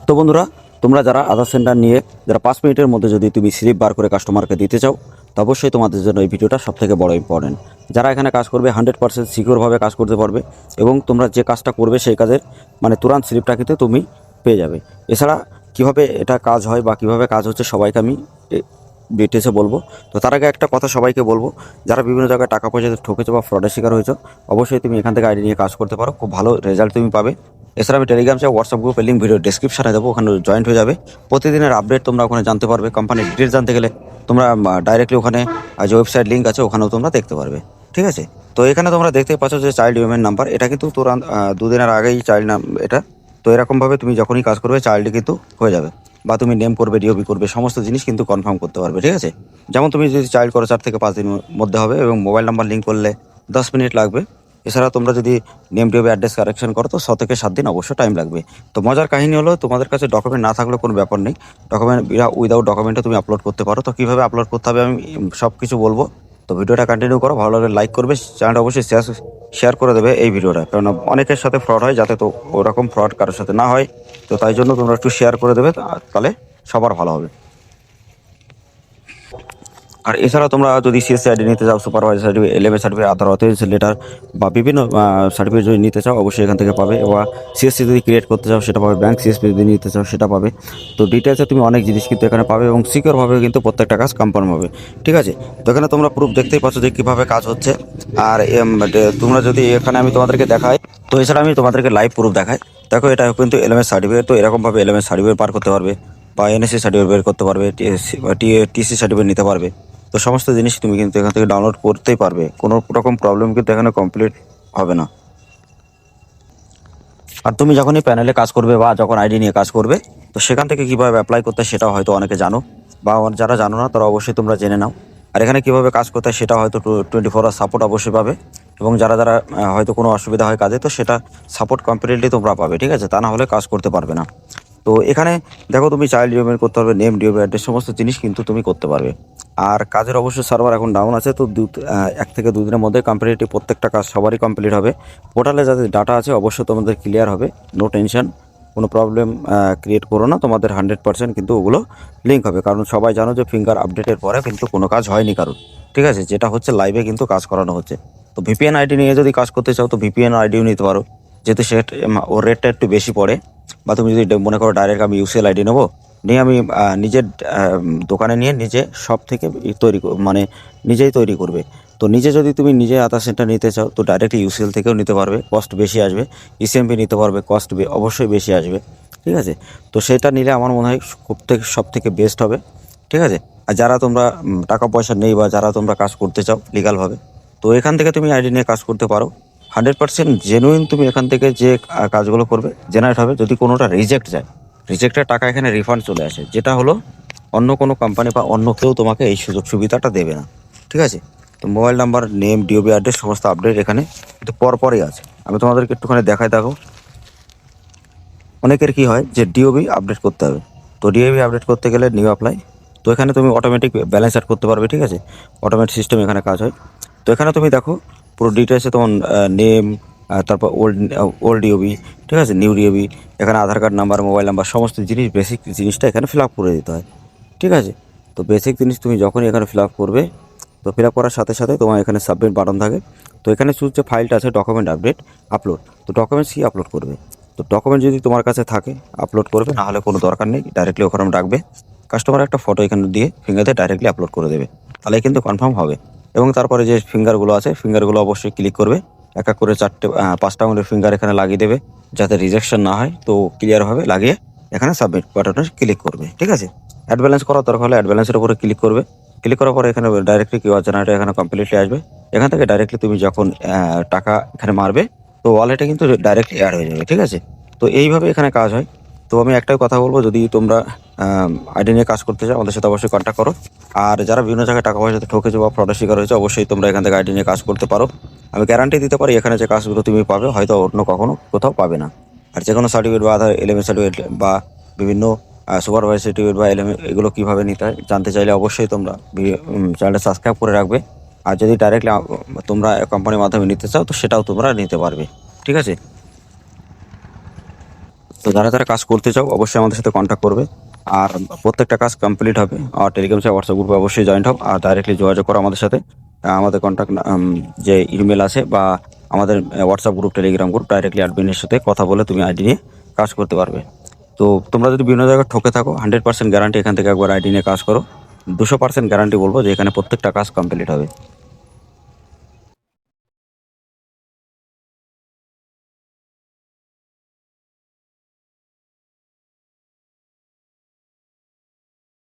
তো বন্ধুরা, তোমরা যারা আধার সেন্টার নিয়ে যারা 5 মিনিটের মধ্যে যদি তুমি স্লিপ বার করে কাস্টমারকে দিতে চাও, তো অবশ্যই তোমাদের জন্য এই ভিডিওটা সবথেকে বড় ইম্পর্টেন্ট। যারা এখানে কাজ করবে 100% সিকিউরভাবে কাজ করতে পারবে এবং তোমরা যে কাজটা করবে সেই কাজের তুরন্ত স্লিপটা কিন্তু তুমি পেয়ে যাবে। এছাড়া কীভাবে এটা কাজ হয় বা কীভাবে কাজ হচ্ছে সবাইকে আমি ডিটেলসে বলবো। তো তার আগে একটা কথা সবাইকে বলবো, যারা বিভিন্ন জায়গায় টাকা পয়সা ঠকেছো বা ফ্রডের শিকার হয়েছো, অবশ্যই তুমি এখান থেকে আইডি নিয়ে কাজ করতে পারো, খুব ভালো রেজাল্ট তুমি পাবে। এছাড়া আমি টেলিগ্রাম চাই হোয়াটসঅ্যাপ গ্রুপের লিঙ্ক ভিডিও ডেসক্রিপশনে দেবো, ওখানে জয়েন্ট হয়ে যাবে। প্রতিদিনের আপডেট তোমরা ওখানে জানতে পারবে। কোম্পানির ডিটেলস জানতে গেলে তোমরা ডাইরেক্টলি ওখানে যে ওয়েবসাইট লিঙ্ক আছে ওখানেও তোমরা দেখতে পারবে, ঠিক আছে। তো এখানে তোমরা দেখতে পাচ্ছ যে চাইল্ড ইউএমএন নাম্বার, এটা কিন্তু তুরন্ত 2 দিনের আগেই চাইল্ড নাম এটা। তো এরকমভাবে তুমি যখনই কাজ করবে চাইল্ডই কিন্তু হয়ে যাবে, বা তুমি নেম করবে, ডিওবি করবে, সমস্ত জিনিস কিন্তু কনফার্ম করতে পারবে, ঠিক আছে। যেমন তুমি যদি চাইল্ড করো 4 থেকে 5 দিনের মধ্যে হবে, এবং মোবাইল নাম্বার লিঙ্ক করলে 10 মিনিট লাগবে। এছাড়া তোমরা যদি নেম ডিওবি অ্যাড্রেস কারেকশন করো তো 6 থেকে 7 দিন অবশ্যই টাইম লাগবে। তো মজার কাহিনী হলো, তোমাদের কাছে ডকুমেন্ট না থাকলেও কোনো ব্যাপার নেই, ডকুমেন্ট উইদাউট ডকুমেন্টে তুমি আপলোড করতে পারো। তো কীভাবে আপলোড করতে হবে আমি সব কিছু বলবো। তো ভিডিওটা কন্টিনিউ করো, ভালো লাগলে লাইক করবে, চ্যানেলটা অবশ্যই শেয়ার করে দেবে এই ভিডিওটা, কারণ অনেকের সাথে ফ্রড হয়, যাতে তো ওরকম ফ্রড কারোর সাথে না হয়। তো তাই জন্য তোমরা একটু শেয়ার করে দেবে, তাহলে সবার ভালো হবে। আর এছাড়া তোমরা যদি সিএসসি আইডি নিতে চাও, সুপারভাইজার সার্টিফিকেট, এলএমএ সার্টিফিকেট, আধার অথেন্টিকেশন লেটার বা বিভিন্ন সার্টিফিকেট যদি নিতে চাও অবশ্যই এখান থেকে পাবে। বা সিএসসি যদি ক্রিয়েট করতে চাও সেটা পাবে, ব্যাংক সিএসপি যদি নিতে চাও সেটা পাবে। তো ডিটেলসে তুমি অনেক জিনিস কিন্তু এখানে পাবে, এবং সিকিউরভাবে কিন্তু প্রত্যেকটা কাজ কনফার্ম হবে, ঠিক আছে। তো এখানে তোমরা প্রুফ দেখতেই পাচ্ছ যে কীভাবে কাজ হচ্ছে। আর তোমরা যদি এখানে আমি তোমাদেরকে দেখাই, তো এছাড়া আমি তোমাদেরকে লাইভ প্রুফ দেখাই। দেখো, এটা কিন্তু এলএমএস সার্টিফিকেট। তো এরকমভাবে এলএমএস সার্টিফিকেট পার করতে পারবে, বা এনএসসি সার্টিফিকেট বের করতে পারবে, টিসি সার্টিফিকেট নিতে পারবে। তো সমস্ত জিনিস তুমি কিন্তু এখান থেকে ডাউনলোড করতেই পারবে, কোনো রকম প্রবলেম কিন্তু এখানে কমপ্লিট হবে না। আর তুমি যখনই প্যানেলে কাজ করবে বা যখন আইডি নিয়ে কাজ করবে, তো সেখান থেকে কীভাবে অ্যাপ্লাই করতে হয় সেটাও হয়তো অনেকে জানো, বা যারা জানো না তারা অবশ্যই তোমরা জেনে নাও। আর এখানে কীভাবে কাজ করতে হয় সেটা হয়তো 24 আওয়ার সাপোর্ট অবশ্যই পাবে, এবং যারা যারা হয়তো কোনো অসুবিধা হয় কাজে, তো সেটা সাপোর্ট কমপ্লিটলি তোমরা পাবে, ঠিক আছে। তা না হলে কাজ করতে পারবে না। তো এখানে দেখো, তুমি চাইল্ড ডিওবি করতে পারবে, নেম ডিওবি অ্যাড্রেস, সমস্ত জিনিস কিন্তু তুমি করতে পারবে। আর কাজের অবশ্যই সার্ভার এখন ডাউন আছে, তো 1 থেকে 2 দিনের মধ্যে কমপ্লিটলি প্রত্যেকটা কাজ সবারই কমপ্লিট হবে। পোর্টালে যাদের ডাটা আছে অবশ্যই তোমাদের ক্লিয়ার হবে, নো টেনশন, কোনো প্রবলেম ক্রিয়েট করো না, তোমাদের 100% কিন্তু ওগুলো লিঙ্ক হবে। কারণ সবাই জানো যে ফিঙ্গার আপডেটের পরে কিন্তু কোনো কাজ হয়নি কারণ, ঠিক আছে, যেটা হচ্ছে লাইভে কিন্তু কাজ করানো হচ্ছে। তো ভিপিএন আইডি নিয়ে যদি কাজ করতে চাও তো ভিপিএন আইডিও নিতে পারো, যেহেতু সে ওর রেটটা একটু বেশি পড়ে। বা তুমি যদি মনে করো ডাইরেক্ট আমি ইউসিএল আইডি নেবো, নিয়ে আমি নিজের দোকানে নিয়ে নিজে সব থেকে নিজেই তৈরি করবে। তো নিজে যদি তুমি নিজে আধার সেন্টার নিতে চাও তো ডাইরেক্টলি ইউসিএল থেকেও নিতে পারবে, কস্ট বেশি আসবে। ইসিএমপি নিতে পারবে, কস্ট অবশ্যই বেশি আসবে, ঠিক আছে। তো সেটা নিলে আমার মনে হয় সব থেকে বেস্ট হবে, ঠিক আছে। আর যারা তোমরা টাকা পয়সা নেই বা যারা তোমরা কাজ করতে চাও লিগালভাবে, তো এখান থেকে তুমি আইডি নিয়ে কাজ করতে পারো। 100% জেনুইন তুমি এখান থেকে যে কাজগুলো করবে জেনারেট হবে। যদি কোনোটা রিজেক্ট যায়, রিজেক্টের টাকা এখানে রিফান্ড চলে আসে, যেটা হলো অন্য কোনো কোম্পানি বা অন্য কেউ তোমাকে এই সুযোগ সুবিধাটা দেবে না, ঠিক আছে। তো mobile number, name, DOB address সমস্ত আপডেট এখানে কিন্তু পরপরই আছে। আমি তোমাদেরকে একটুখানি দেখাই, দেখো অনেকের কি হয় যে ডিওবি আপডেট করতে হবে। তো ডিওবি আপডেট করতে গেলে নিউ অ্যাপ্লাই, তো এখানে তুমি অটোমেটিক ব্যালেন্স অ্যাড করতে পারবে, ঠিক আছে। অটোমেটিক সিস্টেম এখানে কাজ হয়। তো এখানে তুমি দেখো পুরো ডিটেলসে তোমার নেম, তারপর ওল্ড ডিওবি, ঠিক আছে, নিউ ডিওবি, এখানে আধার কার্ড নাম্বার, মোবাইল নাম্বার, সমস্ত জিনিস বেসিক জিনিসটা এখানে ফিল আপ করে দিতে হয়, ঠিক আছে। তো বেসিক জিনিস তুমি যখনই এখানে ফিল আপ করবে, তো ফিল আপ করার সাথে সাথে তোমার এখানে সাবমিট বাটন থাকে। তো এখানে শুধু যে ফাইলটা আছে ডকুমেন্ট আপডেট আপলোড, তো ডকুমেন্টস কি আপলোড করবে। তো ডকুমেন্ট যদি তোমার কাছে থাকে আপলোড করবে, না হলে কোনো দরকার নেই, ডাইরেক্টলি ওখানে রাখবে। কাস্টমার একটা ফটো এখানে দিয়ে ফিঙ্গার দিয়ে ডাইরেক্টলি আপলোড করে দেবে, তাহলে কিন্তু কনফার্ম হবে। এবং তারপরে যে ফিঙ্গারগুলো আছে ফিঙ্গারগুলো অবশ্যই ক্লিক করবে, এক এক করে 5টা আঙুলের ফিঙ্গার এখানে লাগিয়ে দেবে, যাতে রিজেকশন না হয়। তো ক্লিয়ারভাবে লাগিয়ে এখানে সাবমিট বাটনে ক্লিক করবে, ঠিক আছে। অ্যাড ব্যালেন্স করার দরকার হলে অ্যাড ব্যালেন্সের উপরে ক্লিক করবে। ক্লিক করার পরে এখানে ডাইরেক্টলি কিউআর জেনারেটর এখানে কমপ্লিটলি আসবে। এখান থেকে ডাইরেক্টলি তুমি যখন টাকা এখানে মারবে, তো ওয়ালেটে কিন্তু ডাইরেক্টলি অ্যাড হয়ে যাবে, ঠিক আছে। তো এইভাবে এখানে কাজ হয়। তো আমি একটাই কথা বলবো, যদি তোমরা আইডি নিয়ে কাজ করতে চাও আমাদের সাথে অবশ্যই কন্ট্যাক্ট করো। আর যারা বিভিন্ন জায়গায় টাকা পয়সাতে ঠকেছে বা ফ্রডের শিকার হয়েছে, অবশ্যই তোমরা এখান থেকে আইডি নিয়ে কাজ করতে পারো। আমি গ্যারান্টি দিতে পারি এখানে যে কাজগুলো তুমি পাবে হয়তো অন্য কখনো কোথাও পাবে না। আর যে কোনো সার্টিফিকেট বা আধার এলএমএ সার্টিফিকেট বা বিভিন্ন সুপারভাইজার সার্টিফিকেট বা এলএমএ এগুলো কীভাবে নিতে হয় জানতে চাইলে অবশ্যই তোমরা চ্যানেলটা সাবস্ক্রাইব করে রাখবে। আর যদি ডাইরেক্টলি তোমরা কোম্পানির মাধ্যমে নিতে চাও তো সেটাও তোমরা নিতে পারবে, ঠিক আছে। তো যারা যারা কাজ করতে চাও অবশ্যই আমাদের সাথে কন্ট্যাক্ট করবে। আর প্রত্যেকটা কাজ কমপ্লিট হবে। আর টেলিগ্রাম চ্যানেল হোয়াটসঅ্যাপ গ্রুপে অবশ্যই জয়েন্ট হও আর ডাইরেক্টলি যোগাযোগ করো আমাদের সাথে। আমাদের কন্ট্যাক্ট যে ইমেল আছে বা আমাদের WhatsApp group Telegram group, directly অ্যাডমিনের সাথে কথা বলে তুমি আইডি নিয়ে কাজ করতে পারবে। তো তোমরা যদি বিভিন্ন জায়গায় ঠকে থাকো 100% গ্যারান্টি, এখান থেকে একবার আইডি নিয়ে কাজ করো, 200% গ্যারান্টি বলবো যে এখানে প্রত্যেকটা কাজ কমপ্লিট হবে।